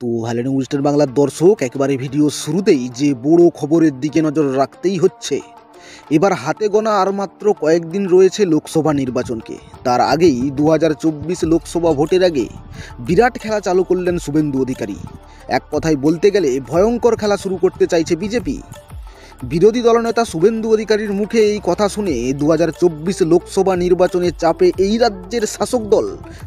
তো hello news বাংলার দর্শক, একেবারে ভিডিও শুরুতেই যে বড় খবরের দিকে নজর রাখতেই হচ্ছে। এবার হাতে গোনা আর মাত্র কয়েকদিন রয়েছে লোকসভা নির্বাচনকে। তার আগেই 2024 লোকসভা ভোটের আগে বিরাট খেলা চালু করলেন শুভেন্দু অধিকারী। এক কথায় বলতে গেলে ভয়ঙ্কর খেলা শুরু করতে চাইছে বিজেপি। বিরোধী দলনেতা শুভেন্দু অধিকারীর মুখে এই কথা শুনে 2024 লোকসভা নির্বাচনের চাপে এই রাজ্যের শাসক দল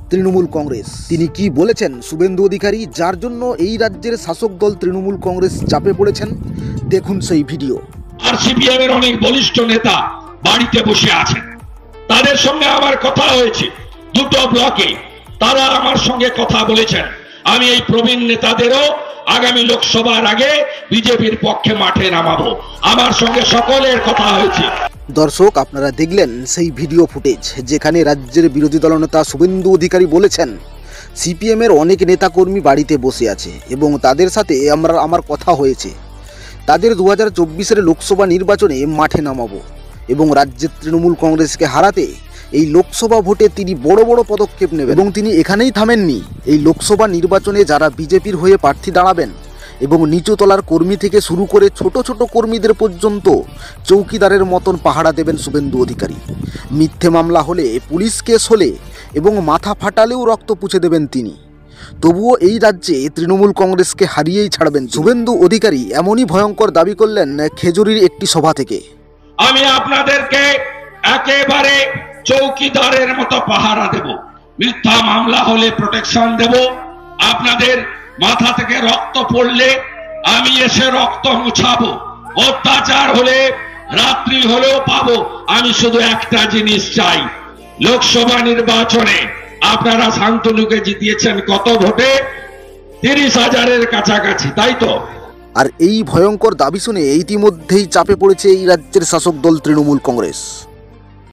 তৃণমূল কংগ্রেস। তিনি কি বলেছেন শুভেন্দু অধিকারী, যার জন্য এই রাজ্যের শাসক দল তৃণমূল কংগ্রেস চাপে পড়েছেন? দেখুন সেই ভিডিও। আর সিপিএম এর অনেক বলিষ্ঠ নেতা বাড়িতে বসে আছেন, তাদের সঙ্গে আমার কথা হয়েছে দুটো ব্লকে। তারা আমার সঙ্গে কথা বলেছেন আমি এই প্রবীণ নেতাদেরও আগামী লোকসভার আগে বিজেপির পক্ষে মাঠে নামাবো। আমার সঙ্গে সকলের কথা হয়েছে। দর্শক, আপনারা দেখলেন সেই ভিডিও ফুটেজ, যেখানে রাজ্যের বিরোধী দলনেতা শুভেন্দু অধিকারী বলেছেন সিপিএম এর অনেক নেতাকর্মী বাড়িতে বসে আছে এবং তাদের সাথে আমার কথা হয়েছে, তাদের 2024 লোকসভা নির্বাচনে মাঠে নামাবো এবং রাজ্যের তৃণমূল কংগ্রেসকে হারাতে এই লোকসভা ভোটে তিনি বড় বড় পদক্ষেপ নেবেন। এবং তিনি এখানেই থামেননি, এই লোকসভা নির্বাচনে যারা বিজেপির হয়ে প্রার্থী দাঁড়াবেন এবং নিচু তলার কর্মী থেকে শুরু করে ছোট ছোট কর্মীদের পর্যন্ত চৌকিদারের মতন পাহারা দেবেন শুভেন্দু অধিকারী। মিথ্যে মামলা হলে, পুলিশ কেস হলে এবং মাথা ফাটালেও রক্ত পুছে দেবেন তিনি। তবুও এই রাজ্যে তৃণমূল কংগ্রেসকে হারিয়েই ছাড়বেন শুভেন্দু অধিকারী। এমনই ভয়ঙ্কর দাবি করলেন খেজুরির একটি সভা থেকে। আমি আপনাদেরকে একেবারে চৌকিদারের মতো পাহারা দেব, মিথ্যা মামলা হলে প্রোটেকশন দেব, আপনাদের মাথা থেকে রক্ত পড়লে আমি এসে রক্ত মুছাবো, অত্যাচার হলে রাত্রি হলেও পাবো। আমি শুধু একটা জিনিস চাই, লোকসভা নির্বাচনে আপনারা শান্তনুকে জিতিয়েছেন কত ভোটে? 30,000-এর কাছাকাছি, তাই তো? আর এই ভয়ঙ্কর দাবি শুনে ইতিমধ্যেই চাপে পড়েছে এই রাজ্যের শাসক দল তৃণমূল কংগ্রেস।